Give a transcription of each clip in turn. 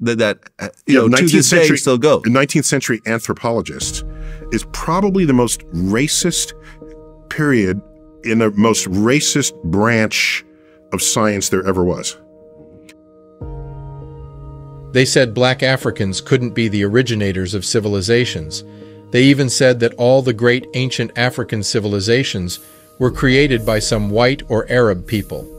to this day still go. A 19th century anthropologist is probably the most racist period in the most racist branch of science there ever was. They said black Africans couldn't be the originators of civilizations. They even said that all the great ancient African civilizations were created by some white or Arab people,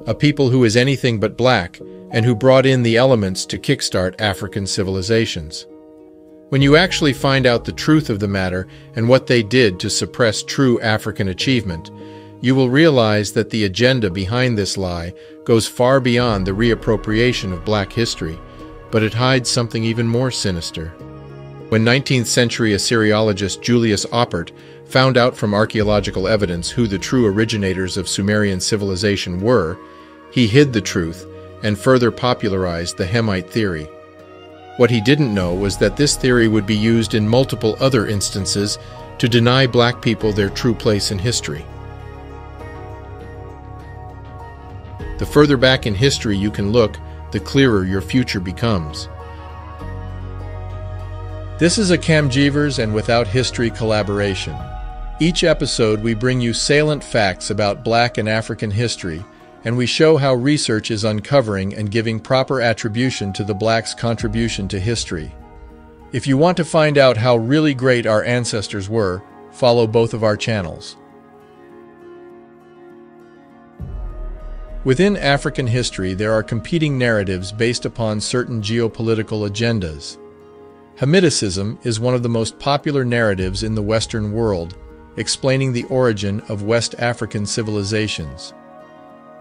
a people who is anything but black and who brought in the elements to kickstart African civilizations. When you actually find out the truth of the matter and what they did to suppress true African achievement, you will realize that the agenda behind this lie goes far beyond the reappropriation of black history, but it hides something even more sinister. When 19th century Assyriologist Julius Oppert found out from archaeological evidence who the true originators of Sumerian civilization were, he hid the truth and further popularized the Hemite theory. What he didn't know was that this theory would be used in multiple other instances to deny black people their true place in history. The further back in history you can look, the clearer your future becomes. This is a Kamjiverse and Without History collaboration. Each episode we bring you salient facts about black and African history, and we show how research is uncovering and giving proper attribution to the blacks' contribution to history. If you want to find out how really great our ancestors were, follow both of our channels. Within African history, there are competing narratives based upon certain geopolitical agendas. Hamiticism is one of the most popular narratives in the Western world, explaining the origin of West African civilizations.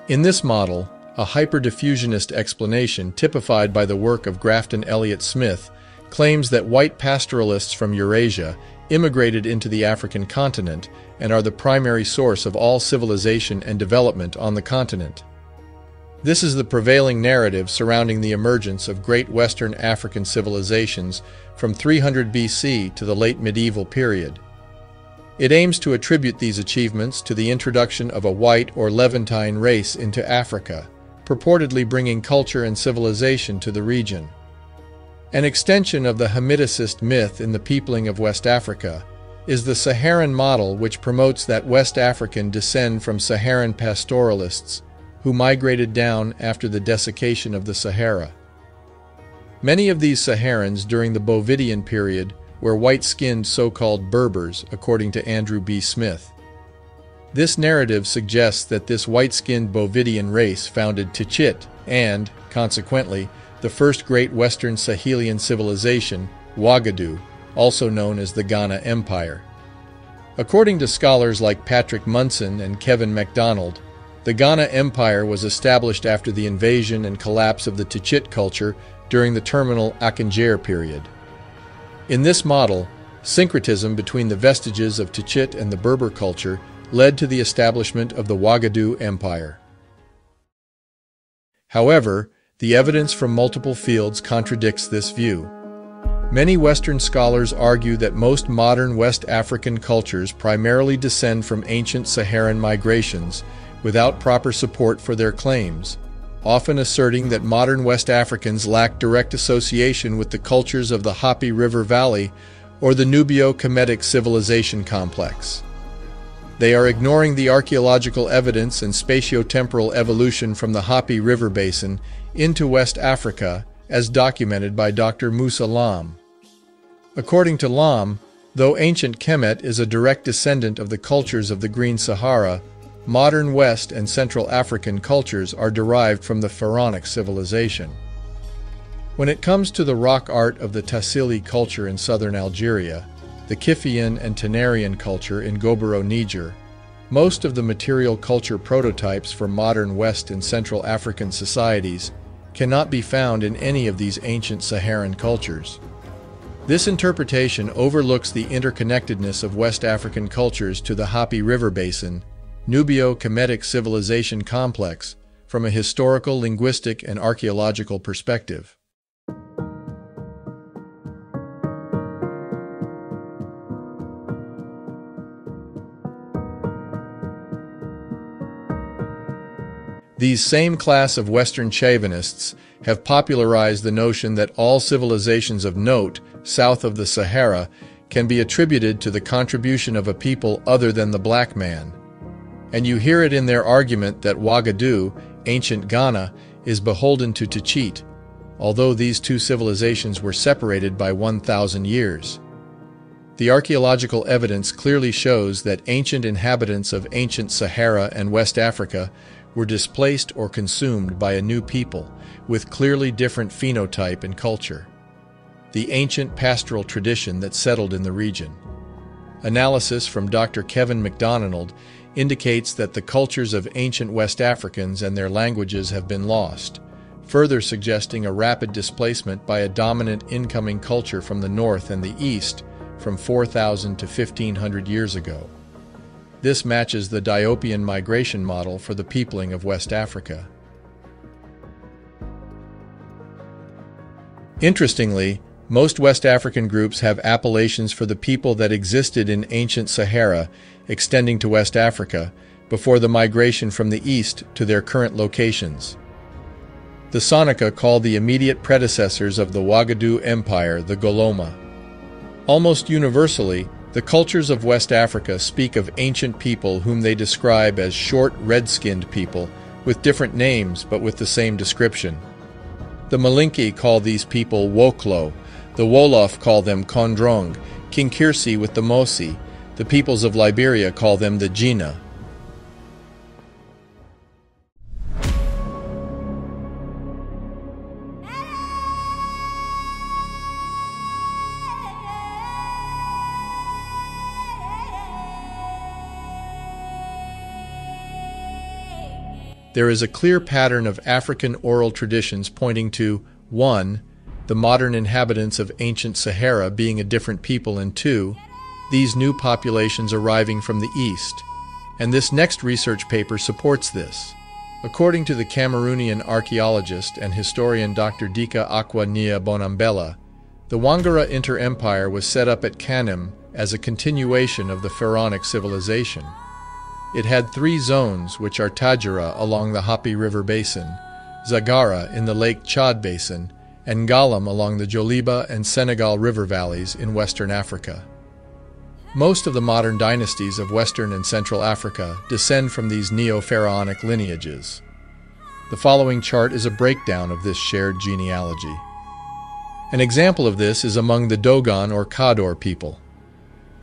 In this model, a hyperdiffusionist explanation typified by the work of Grafton Elliott Smith claims that white pastoralists from Eurasia immigrated into the African continent and are the primary source of all civilization and development on the continent. This is the prevailing narrative surrounding the emergence of great Western African civilizations from 300 BC to the late medieval period. It aims to attribute these achievements to the introduction of a white or Levantine race into Africa, purportedly bringing culture and civilization to the region. An extension of the Hamiticist myth in the peopling of West Africa is the Saharan model, which promotes that West African descend from Saharan pastoralists who migrated down after the desiccation of the Sahara. Many of these Saharans during the Bovidian period were white-skinned so-called Berbers, according to Andrew B. Smith. This narrative suggests that this white-skinned Bovidian race founded Tichit and, consequently, the first great Western Sahelian civilization, Ouagadougou, also known as the Ghana Empire. According to scholars like Patrick Munson and Kevin MacDonald, the Ghana Empire was established after the invasion and collapse of the Tichit culture during the terminal Akinjere period. In this model, syncretism between the vestiges of Tichit and the Berber culture led to the establishment of the Ouagadougou Empire. However, the evidence from multiple fields contradicts this view. Many Western scholars argue that most modern West African cultures primarily descend from ancient Saharan migrations, without proper support for their claims, often asserting that modern West Africans lack direct association with the cultures of the Hapi River Valley or the Nubio-Kemetic civilization complex. They are ignoring the archaeological evidence and spatiotemporal evolution from the Hapi River Basin into West Africa, as documented by Dr. Moussa Lam. According to Lam, though ancient Kemet is a direct descendant of the cultures of the Green Sahara, modern West and Central African cultures are derived from the Pharaonic civilization. When it comes to the rock art of the Tassili culture in southern Algeria, the Kifian and Tanarian culture in Gobero, Niger, most of the material culture prototypes for modern West and Central African societies cannot be found in any of these ancient Saharan cultures. This interpretation overlooks the interconnectedness of West African cultures to the Hapi River Basin, Nubio-Kemetic civilization complex, from a historical, linguistic, and archaeological perspective. These same class of Western chauvinists have popularized the notion that all civilizations of note south of the Sahara can be attributed to the contribution of a people other than the black man. And you hear it in their argument that Ouagadougou, ancient Ghana, is beholden to Techit, although these two civilizations were separated by 1,000 years. The archaeological evidence clearly shows that ancient inhabitants of ancient Sahara and West Africa were displaced or consumed by a new people with clearly different phenotype and culture. The ancient pastoral tradition that settled in the region. Analysis from Dr. Kevin MacDonald indicates that the cultures of ancient West Africans and their languages have been lost, further suggesting a rapid displacement by a dominant incoming culture from the north and the east from 4,000 to 1,500 years ago. This matches the Diopian migration model for the peopling of West Africa. Interestingly, most West African groups have appellations for the people that existed in ancient Sahara, extending to West Africa, before the migration from the east to their current locations. The Sonika call the immediate predecessors of the Ouagadougou Empire the Goloma. Almost universally, the cultures of West Africa speak of ancient people whom they describe as short, red-skinned people, with different names but with the same description. The Malinke call these people Woklo, the Wolof call them Kondrong, Kinkirsi with the Mosi, the peoples of Liberia call them the Jina. There is a clear pattern of African oral traditions pointing to 1. The modern inhabitants of ancient Sahara being a different people, and 2. These new populations arriving from the east. And this next research paper supports this. According to the Cameroonian archaeologist and historian Dr. Dika Akwa-Nia Bonambela, the Wangara Inter-Empire was set up at Kanem as a continuation of the pharaonic civilization. It had 3 zones, which are Tajara along the Hapi River Basin, Zagara in the Lake Chad Basin, and Galam along the Joliba and Senegal River valleys in Western Africa. Most of the modern dynasties of Western and Central Africa descend from these neo-pharaonic lineages. The following chart is a breakdown of this shared genealogy. An example of this is among the Dogon or Kador people.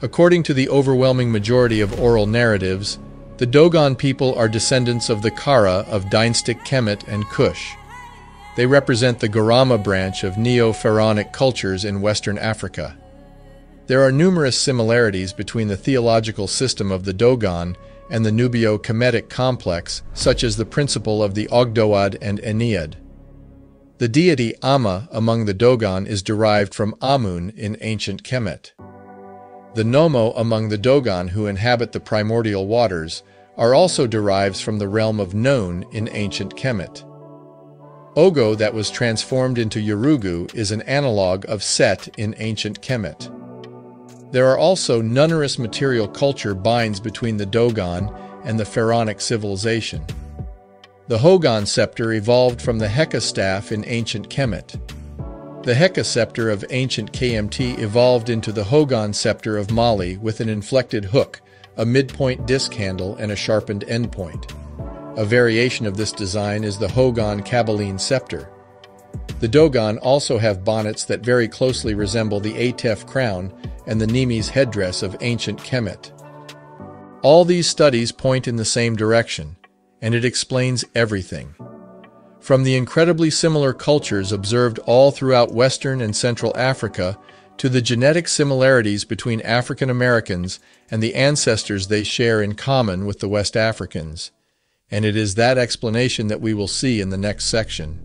According to the overwhelming majority of oral narratives, the Dogon people are descendants of the Kara of dynastic Kemet and Kush. They represent the Garama branch of neo-pharaonic cultures in Western Africa. There are numerous similarities between the theological system of the Dogon and the Nubio-Kemetic complex, such as the principle of the Ogdoad and Ennead. The deity Amma among the Dogon is derived from Amun in ancient Kemet. The Nomo among the Dogon who inhabit the primordial waters are also derives from the realm of Non in ancient Kemet. Ogo that was transformed into Yurugu is an analog of Set in ancient Kemet. There are also nunnerous material culture binds between the Dogon and the pharaonic civilization. The Hogan scepter evolved from the Heka staff in ancient Kemet. The Heka scepter of ancient KMT evolved into the Hogan scepter of Mali with an inflected hook, a midpoint disc handle, and a sharpened endpoint. A variation of this design is the Hogan Kabyline scepter. The Dogon also have bonnets that very closely resemble the Atef crown and the Nemes headdress of ancient Kemet. All these studies point in the same direction, and it explains everything. From the incredibly similar cultures observed all throughout Western and Central Africa to the genetic similarities between African Americans and the ancestors they share in common with the West Africans. And it is that explanation that we will see in the next section.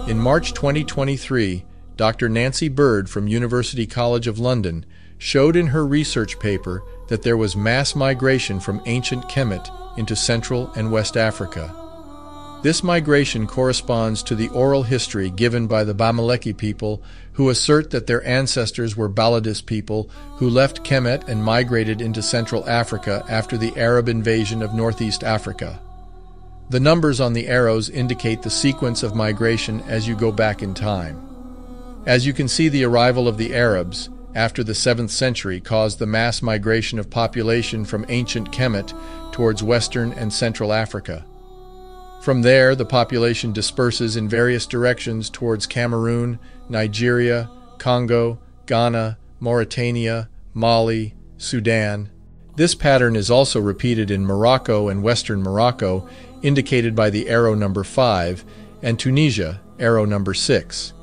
In March 2023, Dr. Nancy Bird from University College of London showed in her research paper that there was mass migration from ancient Kemet into Central and West Africa. This migration corresponds to the oral history given by the Bamileke people, who assert that their ancestors were Baladis people who left Kemet and migrated into Central Africa after the Arab invasion of Northeast Africa. The numbers on the arrows indicate the sequence of migration as you go back in time. As you can see, the arrival of the Arabs after the 7th century caused the mass migration of population from ancient Kemet towards Western and Central Africa. From there, the population disperses in various directions towards Cameroon, Nigeria, Congo, Ghana, Mauritania, Mali, Sudan. This pattern is also repeated in Morocco and Western Morocco, indicated by the arrow number 5, and Tunisia, arrow number 6.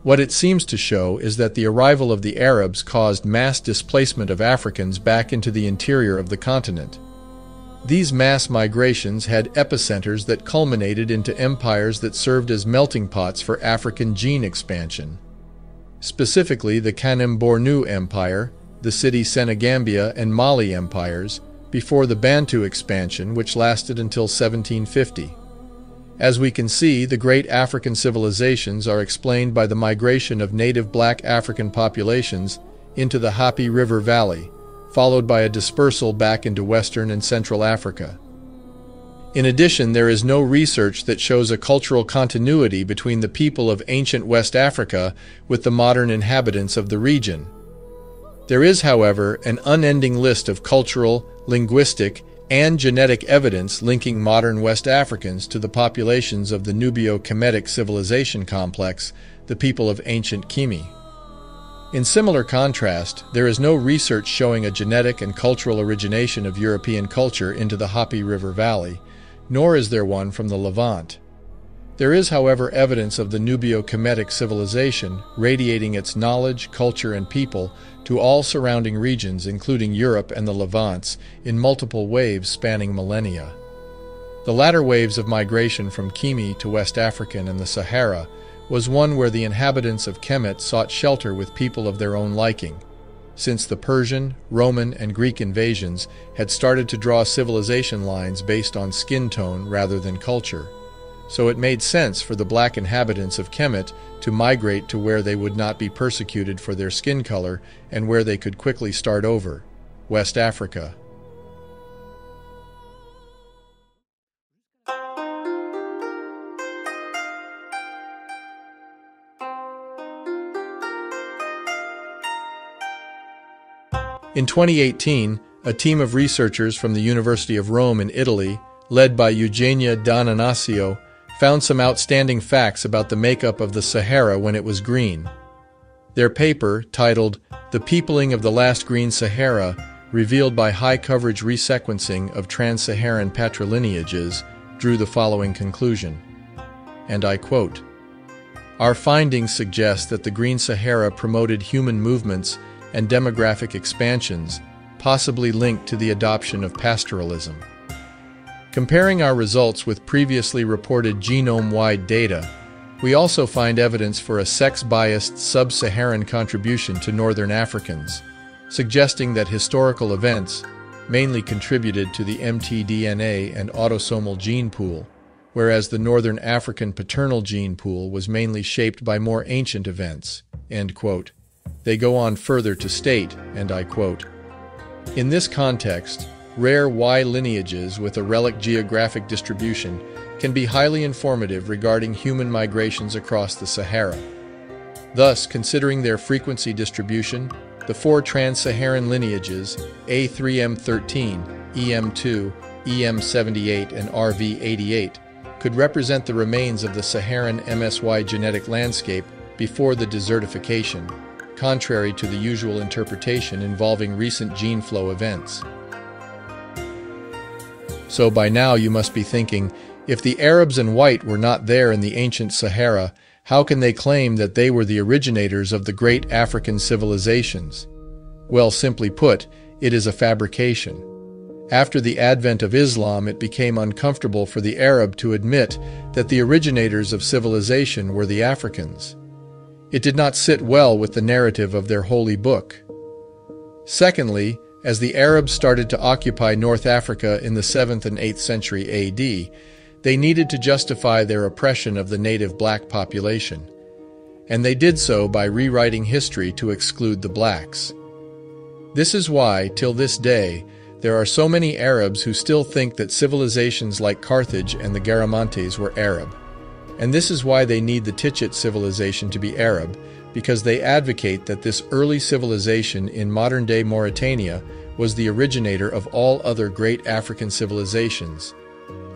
What it seems to show is that the arrival of the Arabs caused mass displacement of Africans back into the interior of the continent. These mass migrations had epicenters that culminated into empires that served as melting pots for African gene expansion. Specifically, the Kanem-Bornu Empire, the city Senegambia and Mali empires, before the Bantu expansion, which lasted until 1750. As we can see, the great African civilizations are explained by the migration of native black African populations into the Hapi River Valley, followed by a dispersal back into Western and Central Africa. In addition, there is no research that shows a cultural continuity between the people of ancient West Africa with the modern inhabitants of the region. There is, however, an unending list of cultural, linguistic, and genetic evidence linking modern West Africans to the populations of the Nubio-Kemetic civilization complex, the people of ancient Kimi. In similar contrast, there is no research showing a genetic and cultural origination of European culture into the Hapi River Valley, nor is there one from the Levant. There is, however, evidence of the Nubio-Kemetic civilization radiating its knowledge, culture, and people to all surrounding regions, including Europe and the Levants, in multiple waves spanning millennia. The latter waves of migration from Kimi to West African and the Sahara was one where the inhabitants of Kemet sought shelter with people of their own liking, since the Persian, Roman, and Greek invasions had started to draw civilization lines based on skin tone rather than culture. So it made sense for the black inhabitants of Kemet to migrate to where they would not be persecuted for their skin color and where they could quickly start over, West Africa. In 2018, a team of researchers from the University of Rome in Italy, led by Eugenia D'Annunzio, found some outstanding facts about the makeup of the Sahara when it was green. Their paper, titled "The Peopling of the Last Green Sahara, Revealed by High-Coverage Resequencing of Trans-Saharan Patrilineages," drew the following conclusion, and I quote, "Our findings suggest that the Green Sahara promoted human movements and demographic expansions, possibly linked to the adoption of pastoralism." Comparing our results with previously reported genome-wide data, we also find evidence for a sex-biased sub-Saharan contribution to Northern Africans, suggesting that historical events mainly contributed to the mtDNA and autosomal gene pool, whereas the Northern African paternal gene pool was mainly shaped by more ancient events. End quote. They go on further to state, and I quote, "In this context, rare Y lineages with a relic geographic distribution can be highly informative regarding human migrations across the Sahara. Thus, considering their frequency distribution, the 4 trans-Saharan lineages, A3M13, EM2, EM78, and RV88, could represent the remains of the Saharan MSY genetic landscape before the desertification, contrary to the usual interpretation involving recent gene flow events." So by now you must be thinking, if the Arabs and white were not there in the ancient Sahara, how can they claim that they were the originators of the great African civilizations? Well, simply put, it is a fabrication. After the advent of Islam, it became uncomfortable for the Arab to admit that the originators of civilization were the Africans. It did not sit well with the narrative of their holy book. Secondly, as the Arabs started to occupy North Africa in the 7th and 8th century AD, They needed to justify their oppression of the native black population, and they did so by rewriting history to exclude the blacks. This is why, till this day, there are so many Arabs who still think that civilizations like Carthage and the Garamantes were Arab. And this is why they need the Tichit civilization to be Arab, because they advocate that this early civilization in modern-day Mauritania was the originator of all other great African civilizations.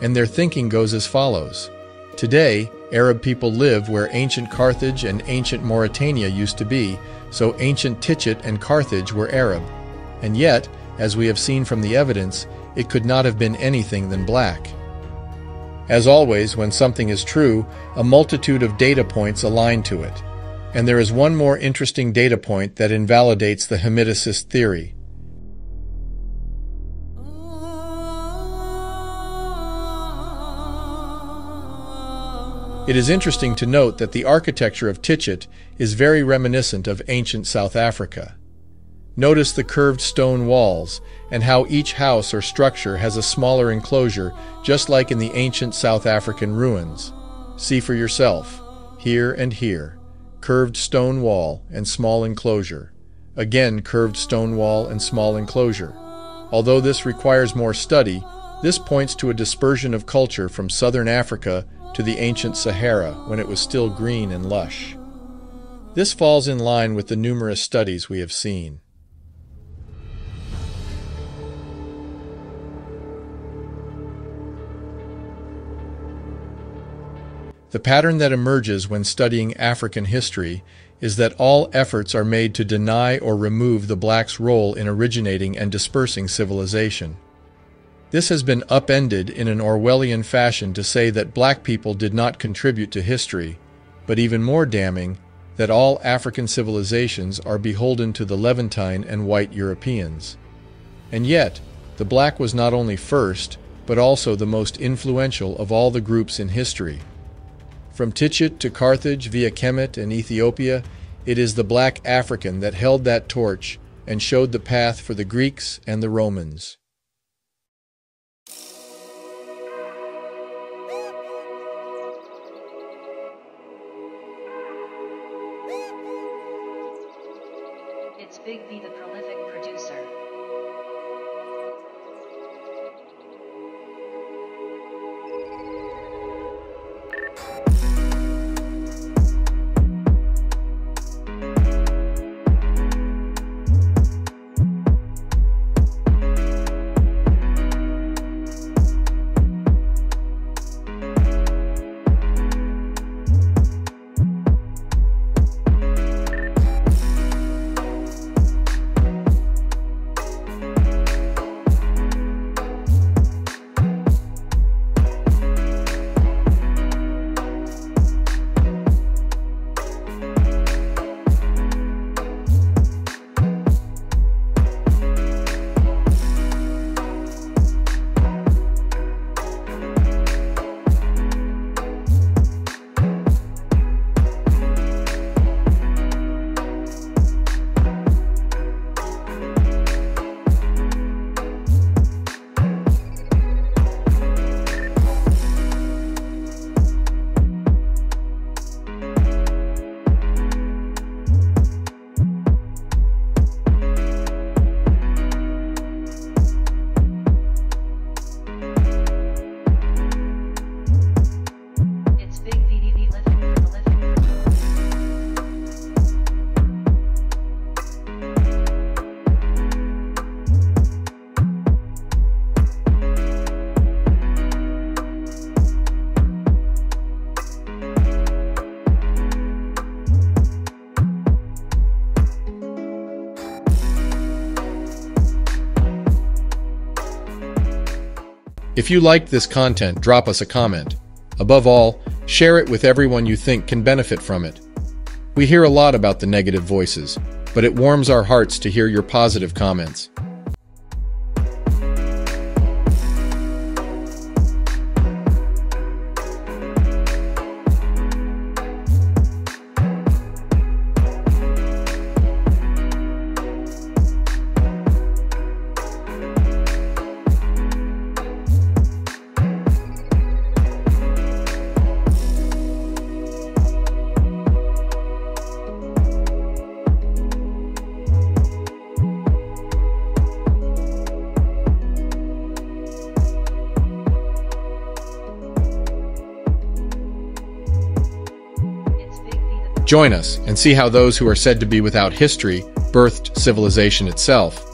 And their thinking goes as follows. Today, Arab people live where ancient Carthage and ancient Mauritania used to be, so ancient Tichit and Carthage were Arab. And yet, as we have seen from the evidence, it could not have been anything than black. As always, when something is true, a multitude of data points align to it. And there is one more interesting data point that invalidates the Hamiticist theory. It is interesting to note that the architecture of Tichit is very reminiscent of ancient South Africa. Notice the curved stone walls, and how each house or structure has a smaller enclosure, just like in the ancient South African ruins. See for yourself, here and here, curved stone wall and small enclosure. Again, curved stone wall and small enclosure. Although this requires more study, this points to a dispersion of culture from southern Africa to the ancient Sahara when it was still green and lush. This falls in line with the numerous studies we have seen. The pattern that emerges when studying African history is that all efforts are made to deny or remove the blacks' role in originating and dispersing civilization. This has been upended in an Orwellian fashion to say that black people did not contribute to history, but even more damning, that all African civilizations are beholden to the Levantine and white Europeans. And yet, the black was not only first, but also the most influential of all the groups in history. From Tichit to Carthage via Kemet and Ethiopia, it is the black African that held that torch and showed the path for the Greeks and the Romans. It's Big V, the prolific producer. If you liked this content, drop us a comment. Above all, share it with everyone you think can benefit from it. We hear a lot about the negative voices, but it warms our hearts to hear your positive comments. Join us and see how those who are said to be without history birthed civilization itself.